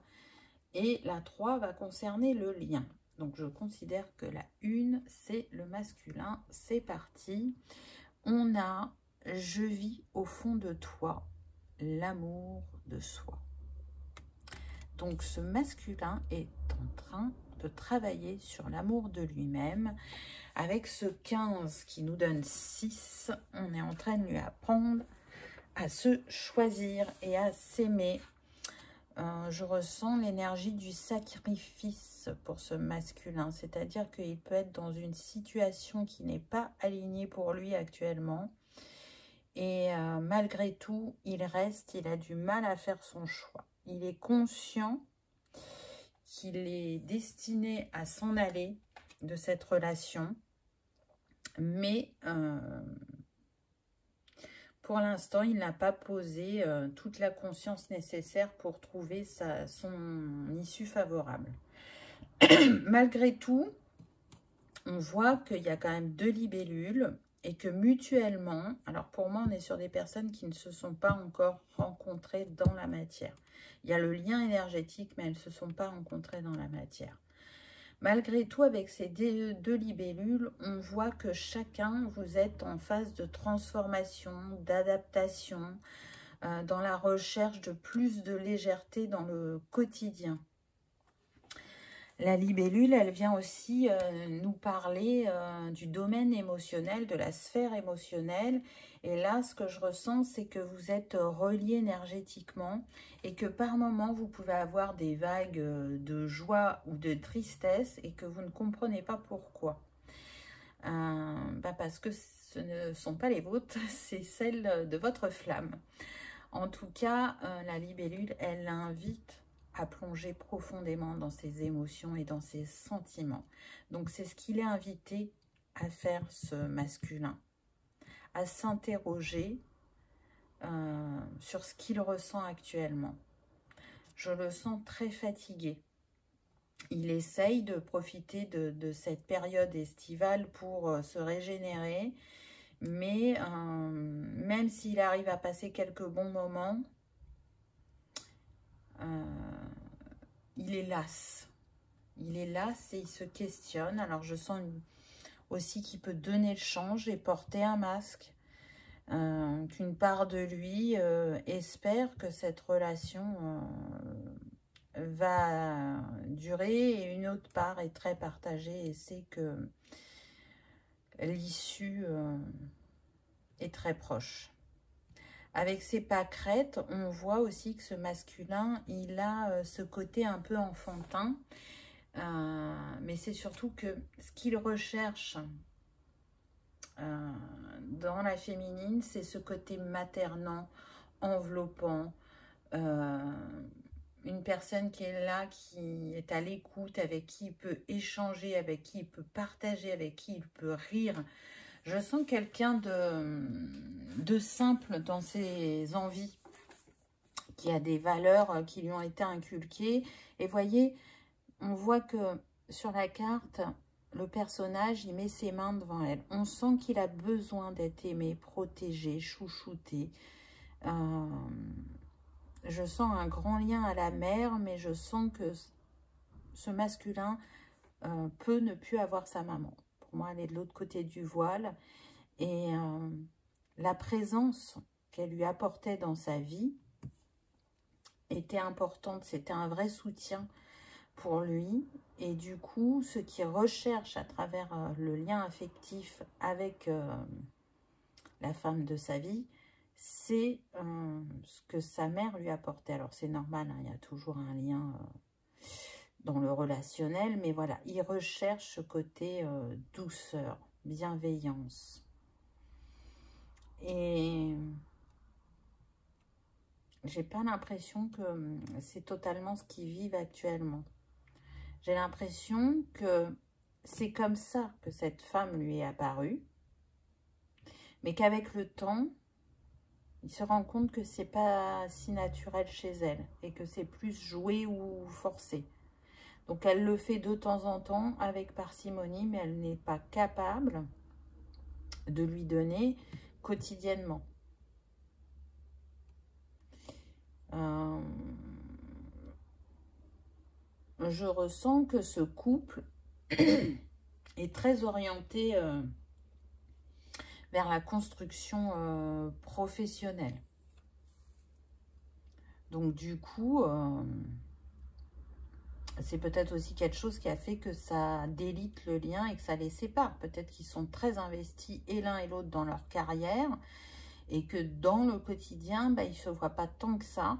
Et la 3 va concerner le lien. Donc, je considère que la 1, c'est le masculin. C'est parti. On a « Je vis au fond de toi l'amour de soi ». Donc, ce masculin est en train de travailler sur l'amour de lui-même. Avec ce 15 qui nous donne 6, on est en train de lui apprendre à se choisir et à s'aimer. Je ressens l'énergie du sacrifice pour ce masculin. C'est-à-dire qu'il peut être dans une situation qui n'est pas alignée pour lui actuellement. Et malgré tout, il reste, il a du mal à faire son choix. Il est conscient qu'il est destiné à s'en aller de cette relation, mais pour l'instant, il n'a pas posé toute la conscience nécessaire pour trouver son issue favorable. Malgré tout, on voit qu'il y a quand même 2 libellules et que mutuellement, alors pour moi, on est sur des personnes qui ne se sont pas encore rencontrées dans la matière. Il y a le lien énergétique, mais elles ne se sont pas rencontrées dans la matière. Malgré tout, avec ces 2 libellules, on voit que chacun, vous êtes en phase de transformation, d'adaptation. dans la recherche de plus de légèreté dans le quotidien. La libellule, elle vient aussi nous parler du domaine émotionnel, de la sphère émotionnelle. Et là, ce que je ressens, c'est que vous êtes reliés énergétiquement et que par moments, vous pouvez avoir des vagues de joie ou de tristesse et que vous ne comprenez pas pourquoi. Parce que ce ne sont pas les vôtres, c'est celles de votre flamme. En tout cas, la libellule, elle invite à plonger profondément dans ses émotions et dans ses sentiments. Donc, c'est ce qu'il est invité à faire, ce masculin, à s'interroger sur ce qu'il ressent actuellement. Je le sens très fatigué. Il essaye de profiter de cette période estivale pour se régénérer, mais même s'il arrive à passer quelques bons moments, il est las. Il est las et il se questionne. Alors, je sens aussi qu'il peut donner le change et porter un masque. Qu'une part de lui espère que cette relation va durer et une autre part est très partagée et sait que l'issue est très proche. Avec ses pâquerettes, on voit aussi que ce masculin, il a ce côté un peu enfantin. Mais c'est surtout que ce qu'il recherche dans la féminine, c'est ce côté maternant, enveloppant. Une personne qui est là, qui est à l'écoute, avec qui il peut échanger, avec qui il peut partager, avec qui il peut rire. Je sens quelqu'un de simple dans ses envies, qui a des valeurs qui lui ont été inculquées. Et voyez, on voit que sur la carte, le personnage, il met ses mains devant elle. On sent qu'il a besoin d'être aimé, protégé, chouchouté. Je sens un grand lien à la mère, mais je sens que ce masculin peut ne plus avoir sa maman. Pour moi, elle est de l'autre côté du voile. Et la présence qu'elle lui apportait dans sa vie était importante. C'était un vrai soutien pour lui. Et du coup, ce qu'il recherche à travers le lien affectif avec la femme de sa vie, c'est ce que sa mère lui apportait. Alors, c'est normal, hein, il y a toujours un lien dans le relationnel, mais voilà, il recherche ce côté douceur, bienveillance. Et j'ai pas l'impression que c'est totalement ce qu'ils vivent actuellement. J'ai l'impression que c'est comme ça que cette femme lui est apparue, mais qu'avec le temps, il se rend compte que c'est pas si naturel chez elle et que c'est plus joué ou forcé. Donc, elle le fait de temps en temps avec parcimonie, mais elle n'est pas capable de lui donner quotidiennement. Je ressens que ce couple est très orienté vers la construction professionnelle. Donc, du coup, c'est peut-être aussi quelque chose qui a fait que ça délite le lien et que ça les sépare. Peut-être qu'ils sont très investis et l'un et l'autre dans leur carrière et que dans le quotidien, ils ne se voient pas tant que ça.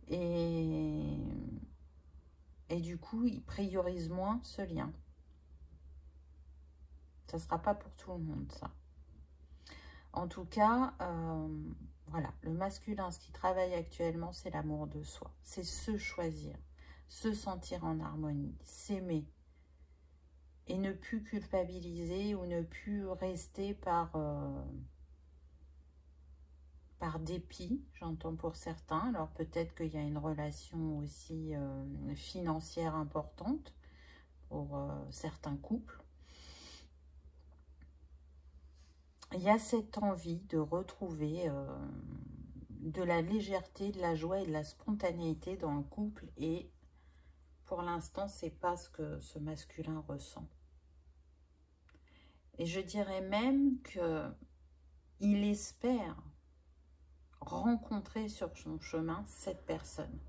Et du coup, ils priorisent moins ce lien. Ça ne sera pas pour tout le monde, ça. En tout cas, voilà, le masculin, ce qui travaille actuellement, c'est l'amour de soi. C'est se choisir, se sentir en harmonie, s'aimer. Et ne plus culpabiliser ou ne plus rester par dépit, j'entends pour certains. Alors peut-être qu'il y a une relation aussi financière importante pour certains couples. Il y a cette envie de retrouver de la légèreté, de la joie et de la spontanéité dans le couple. Et pour l'instant, c'est pas ce que ce masculin ressent. Et je dirais même que il espère rencontrer sur son chemin cette personne.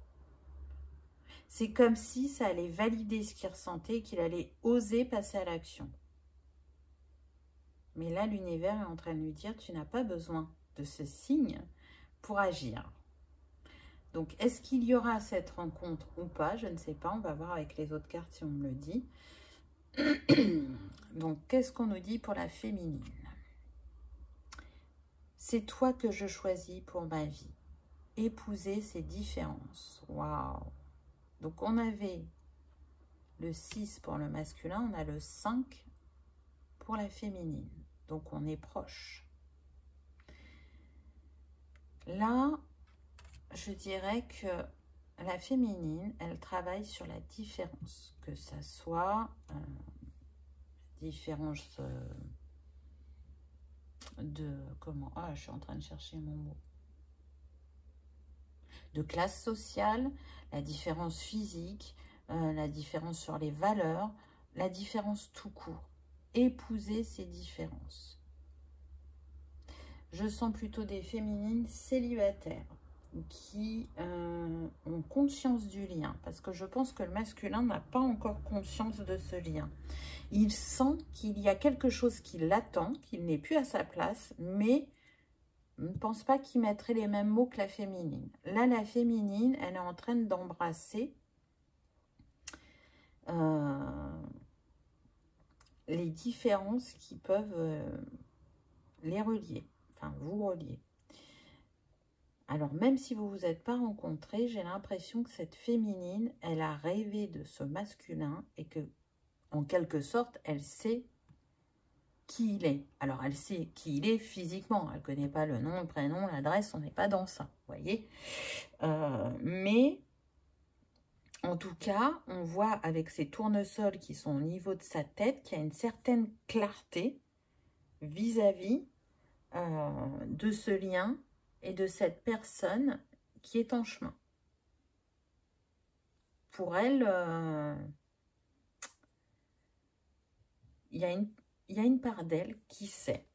C'est comme si ça allait valider ce qu'il ressentait et qu'il allait oser passer à l'action. Mais là, l'univers est en train de lui dire, tu n'as pas besoin de ce signe pour agir. Donc, est-ce qu'il y aura cette rencontre ou pas? Je ne sais pas, on va voir avec les autres cartes si on me le dit. Donc, qu'est-ce qu'on nous dit pour la féminine? C'est toi que je choisis pour ma vie. Épouser ces différences. Waouh! Donc, on avait le 6 pour le masculin, on a le 5 pour la féminine. Donc, on est proche. Là, je dirais que la féminine, elle travaille sur la différence. Que ça soit différence de... Comment? Ah, je suis en train de chercher mon mot. De classe sociale, la différence physique, la différence sur les valeurs, la différence tout court. Épouser ces différences. Je sens plutôt des féminines célibataires qui ont conscience du lien. Parce que je pense que le masculin n'a pas encore conscience de ce lien. Il sent qu'il y a quelque chose qui l'attend, qu'il n'est plus à sa place, mais je ne pense pas qu'il mettrait les mêmes mots que la féminine. Là, la féminine, elle est en train d'embrasser les différences qui peuvent les relier. Enfin, vous relier. Alors, même si vous ne vous êtes pas rencontrés, j'ai l'impression que cette féminine, elle a rêvé de ce masculin et que, en quelque sorte, elle sait qui il est. Alors, elle sait qui il est physiquement. Elle ne connaît pas le nom, le prénom, l'adresse, on n'est pas dans ça, vous voyez. Mais, en tout cas, on voit avec ces tournesols qui sont au niveau de sa tête qu'il y a une certaine clarté vis-à-vis de ce lien et de cette personne qui est en chemin. Pour elle, il y a une part d'elle qui sait.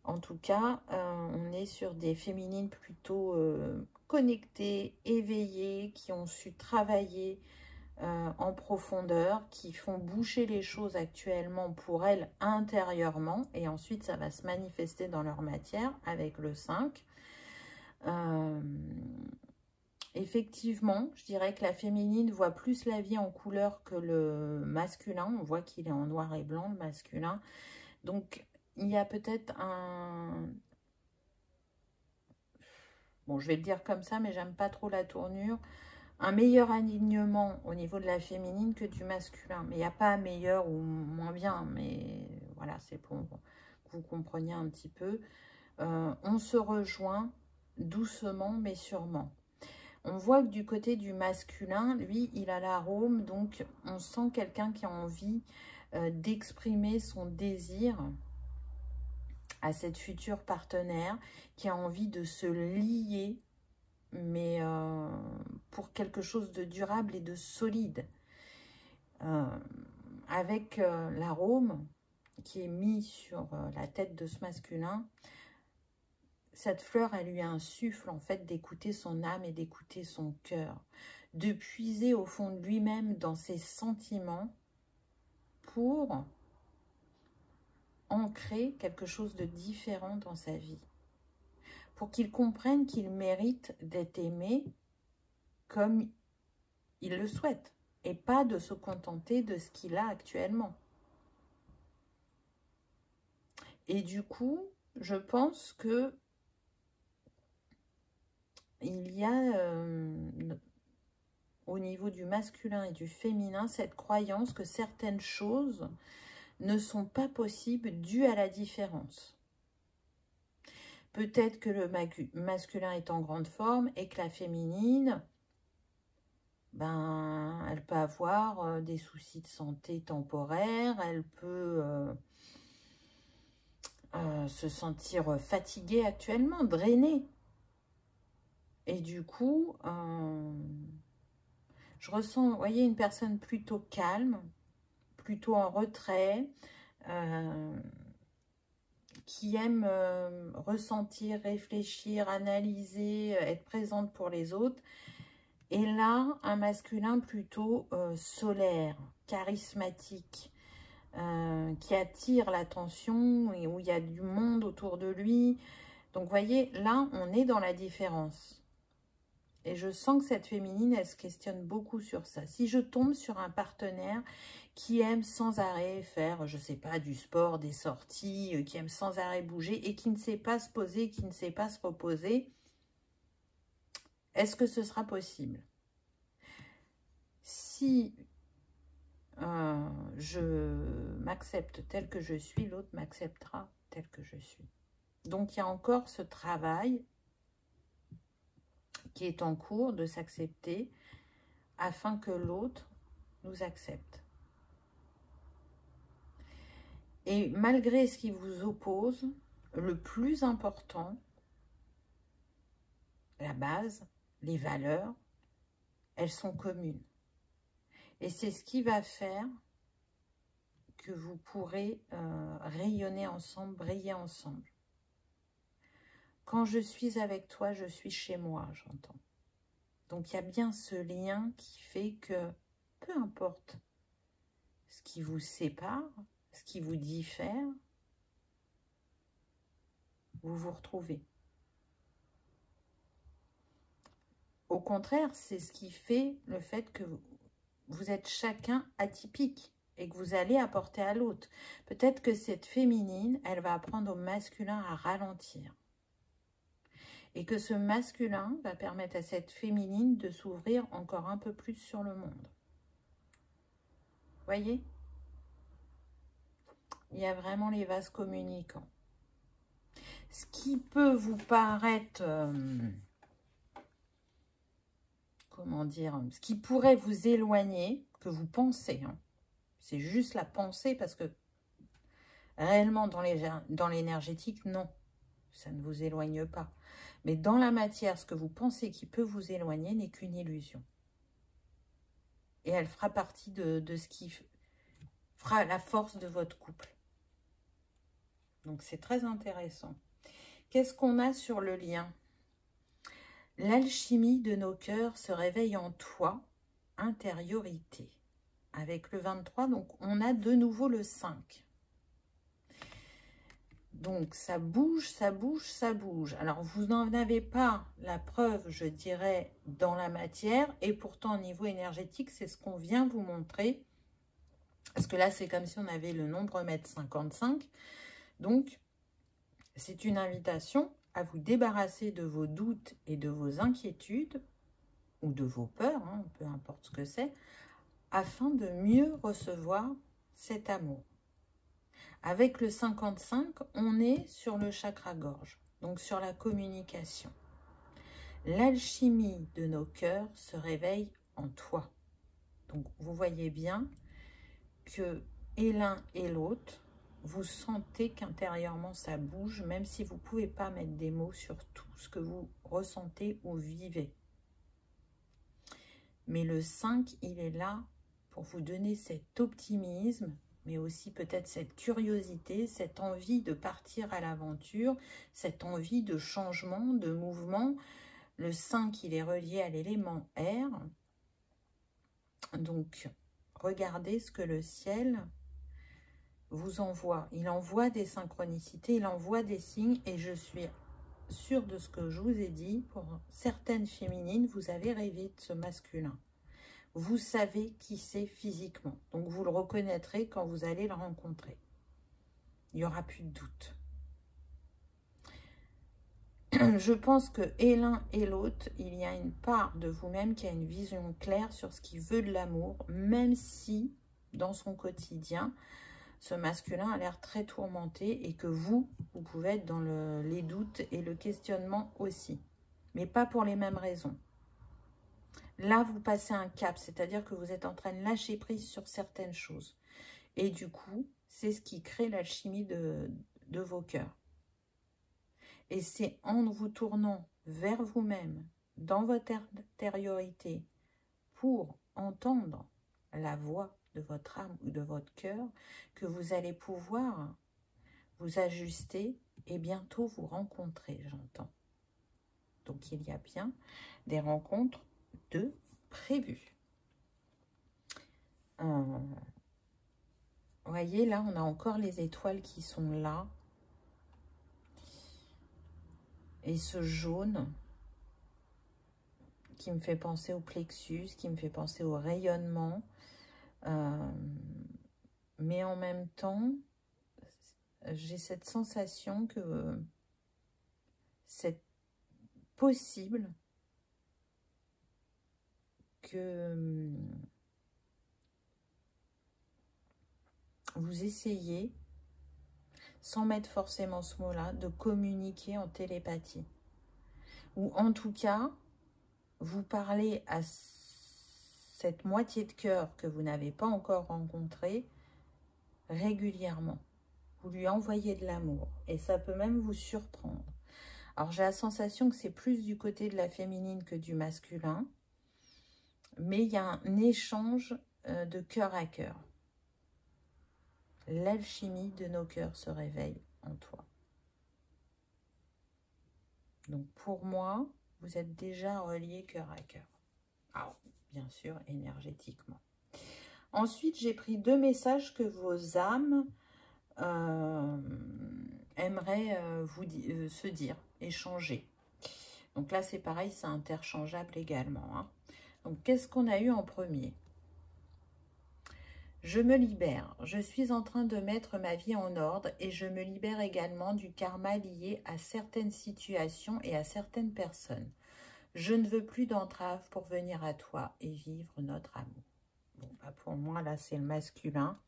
En tout cas, on est sur des féminines plutôt connectées, éveillées, qui ont su travailler en profondeur, qui font bouger les choses actuellement pour elles intérieurement, et ensuite ça va se manifester dans leur matière avec le 5. Effectivement, je dirais que la féminine voit plus la vie en couleur que le masculin. On voit qu'il est en noir et blanc, le masculin. Donc, il y a peut-être un... Bon, je vais le dire comme ça, mais j'aime pas trop la tournure. Un meilleur alignement au niveau de la féminine que du masculin. Mais il n'y a pas meilleur ou moins bien. Mais voilà, c'est pour que vous compreniez un petit peu. On se rejoint doucement, mais sûrement. On voit que du côté du masculin, lui, il a l'arôme. Donc, on sent quelqu'un qui a envie d'exprimer son désir à cette future partenaire, qui a envie de se lier, mais pour quelque chose de durable et de solide. Avec l'arôme qui est mis sur la tête de ce masculin, cette fleur, elle lui insuffle en fait d'écouter son âme et d'écouter son cœur, de puiser au fond de lui-même dans ses sentiments pour ancrer quelque chose de différent dans sa vie. Pour qu'il comprenne qu'il mérite d'être aimé comme il le souhaite et pas de se contenter de ce qu'il a actuellement. Et du coup, je pense que il y a au niveau du masculin et du féminin cette croyance que certaines choses ne sont pas possibles dues à la différence. Peut-être que le masculin est en grande forme et que la féminine, ben, elle peut avoir des soucis de santé temporaires, elle peut se sentir fatiguée actuellement, drainée. Et du coup, je ressens, vous voyez, une personne plutôt calme, plutôt en retrait, qui aime ressentir, réfléchir, analyser, être présente pour les autres. Et là, un masculin plutôt solaire, charismatique, qui attire l'attention et où il y a du monde autour de lui. Donc, vous voyez, là, on est dans la différence. Et je sens que cette féminine, elle se questionne beaucoup sur ça. Si je tombe sur un partenaire qui aime sans arrêt faire, je ne sais pas, du sport, des sorties, qui aime sans arrêt bouger et qui ne sait pas se poser, qui ne sait pas se reposer, est-ce que ce sera possible? Si je m'accepte tel que je suis, l'autre m'acceptera tel que je suis. Donc, il y a encore ce travail qui est en cours de s'accepter afin que l'autre nous accepte. Et malgré ce qui vous oppose, le plus important, la base, les valeurs, elles sont communes. Et c'est ce qui va faire que vous pourrez rayonner ensemble, briller ensemble. Quand je suis avec toi, je suis chez moi, j'entends. Donc, il y a bien ce lien qui fait que, peu importe ce qui vous sépare, ce qui vous diffère, vous vous retrouvez. Au contraire, c'est ce qui fait le fait que vous êtes chacun atypique et que vous allez apporter à l'autre. Peut-être que cette féminine, elle va apprendre au masculin à ralentir. Et que ce masculin va permettre à cette féminine de s'ouvrir encore un peu plus sur le monde. Voyez? Il y a vraiment les vases communicants. Ce qui peut vous paraître, comment dire, ce qui pourrait vous éloigner, que vous pensez, hein, c'est juste la pensée parce que réellement dans l'énergétique, non, ça ne vous éloigne pas. Mais dans la matière, ce que vous pensez qui peut vous éloigner n'est qu'une illusion. Et elle fera partie de ce qui fera la force de votre couple. Donc, c'est très intéressant. Qu'est-ce qu'on a sur le lien? L'alchimie de nos cœurs se réveille en toi, intériorité. Avec le 23, donc on a de nouveau le 5. Donc, ça bouge, ça bouge, ça bouge. Alors, vous n'en avez pas la preuve, je dirais, dans la matière. Et pourtant, au niveau énergétique, c'est ce qu'on vient vous montrer. Parce que là, c'est comme si on avait le nombre mètre 55. Donc, c'est une invitation à vous débarrasser de vos doutes et de vos inquiétudes, ou de vos peurs, hein, peu importe ce que c'est, afin de mieux recevoir cet amour. Avec le 55, on est sur le chakra-gorge, donc sur la communication. L'alchimie de nos cœurs se réveille en toi. Donc, vous voyez bien que et l'un et l'autre, vous sentez qu'intérieurement ça bouge, même si vous ne pouvez pas mettre des mots sur tout ce que vous ressentez ou vivez. Mais le 5, il est là pour vous donner cet optimisme, mais aussi peut-être cette curiosité, cette envie de partir à l'aventure, cette envie de changement, de mouvement. Le 5, il est relié à l'élément air. Donc, regardez ce que le ciel vous envoie. Il envoie des synchronicités, il envoie des signes, et je suis sûre de ce que je vous ai dit. Pour certaines féminines, vous avez rêvé de ce masculin. Vous savez qui c'est physiquement. Donc, vous le reconnaîtrez quand vous allez le rencontrer. Il n'y aura plus de doute. Je pense que et l'un et l'autre, il y a une part de vous-même qui a une vision claire sur ce qu'il veut de l'amour, même si, dans son quotidien, ce masculin a l'air très tourmenté et que vous pouvez être dans les doutes et le questionnement aussi. Mais pas pour les mêmes raisons. Là, vous passez un cap, c'est-à-dire que vous êtes en train de lâcher prise sur certaines choses. Et du coup, c'est ce qui crée l'alchimie de vos cœurs. Et c'est en vous tournant vers vous-même, dans votre intériorité, pour entendre la voix de votre âme ou de votre cœur, que vous allez pouvoir vous ajuster et bientôt vous rencontrer, j'entends. Donc, il y a bien des rencontres de prévues. Vous voyez, là, on a encore les étoiles qui sont là. Et ce jaune qui me fait penser au plexus, qui me fait penser au rayonnement. Mais en même temps, j'ai cette sensation que c'est possible que vous essayez, sans mettre forcément ce mot-là, de communiquer en télépathie. Ou en tout cas, vous parlez à cette moitié de cœur que vous n'avez pas encore rencontrée régulièrement. Vous lui envoyez de l'amour et ça peut même vous surprendre. Alors, j'ai la sensation que c'est plus du côté de la féminine que du masculin, mais il y a un échange de cœur à cœur. L'alchimie de nos cœurs se réveille en toi. Donc, pour moi, vous êtes déjà reliés cœur à cœur. Alors, bien sûr, énergétiquement. Ensuite, j'ai pris 2 messages que vos âmes aimeraient se dire, échanger. Donc là, c'est pareil, c'est interchangeable également. Hein. Donc, qu'est-ce qu'on a eu en premier? Je me libère. Je suis en train de mettre ma vie en ordre et je me libère également du karma lié à certaines situations et à certaines personnes. Je ne veux plus d'entrave pour venir à toi et vivre notre amour. Bon, bah pour moi, là, c'est le masculin.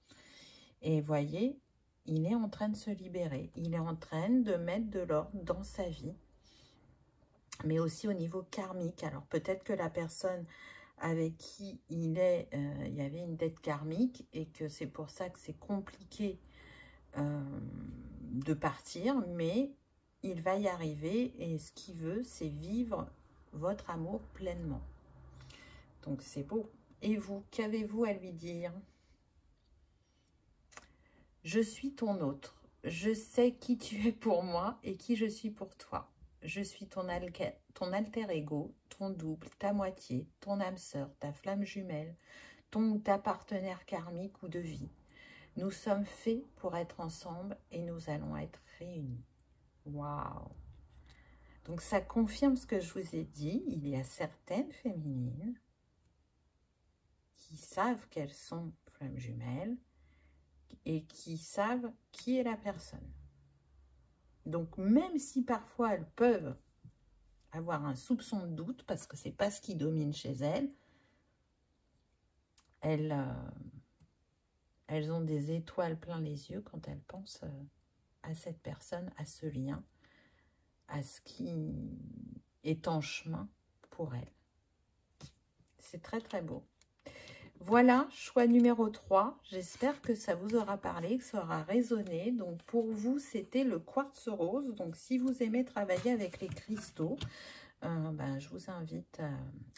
Et voyez, il est en train de se libérer. Il est en train de mettre de l'ordre dans sa vie, mais aussi au niveau karmique. Alors, peut-être que la personne avec qui il est, il y avait une dette karmique et que c'est pour ça que c'est compliqué de partir, mais il va y arriver et ce qu'il veut, c'est vivre votre amour pleinement. Donc, c'est beau. Et vous, qu'avez-vous à lui dire? Je suis ton autre. Je sais qui tu es pour moi et qui je suis pour toi. Je suis ton alter ego, ton double, ta moitié, ton âme sœur, ta flamme jumelle, ton ou ta partenaire karmique ou de vie. Nous sommes faits pour être ensemble et nous allons être réunis. Waouh! Donc ça confirme ce que je vous ai dit. Il y a certaines féminines qui savent qu'elles sont flammes jumelles et qui savent qui est la personne. Donc, même si parfois elles peuvent avoir un soupçon de doute, parce que ce n'est pas ce qui domine chez elles, elles ont des étoiles plein les yeux quand elles pensent à cette personne, à ce lien, à ce qui est en chemin pour elles. C'est très très beau. Voilà, choix numéro 3. J'espère que ça vous aura parlé, que ça aura résonné. Donc, pour vous, c'était le quartz rose. Donc, si vous aimez travailler avec les cristaux, je vous invite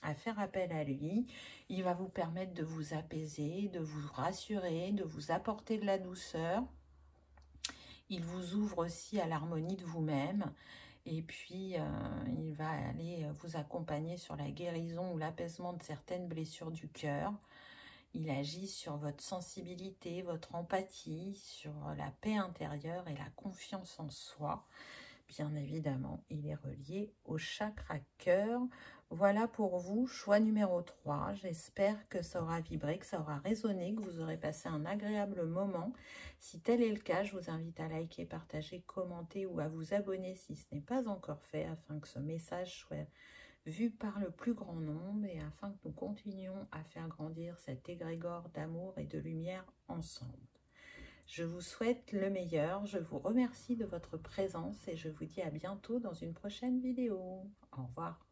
à faire appel à lui. Il va vous permettre de vous apaiser, de vous rassurer, de vous apporter de la douceur. Il vous ouvre aussi à l'harmonie de vous-même. Et puis, il va aller vous accompagner sur la guérison ou l'apaisement de certaines blessures du cœur. Il agit sur votre sensibilité, votre empathie, sur la paix intérieure et la confiance en soi. Bien évidemment, il est relié au chakra cœur. Voilà pour vous, choix numéro 3. J'espère que ça aura vibré, que ça aura résonné, que vous aurez passé un agréable moment. Si tel est le cas, je vous invite à liker, partager, commenter ou à vous abonner si ce n'est pas encore fait, afin que ce message soit vu par le plus grand nombre et afin que nous continuions à faire grandir cet égrégore d'amour et de lumière ensemble. Je vous souhaite le meilleur, je vous remercie de votre présence et je vous dis à bientôt dans une prochaine vidéo. Au revoir.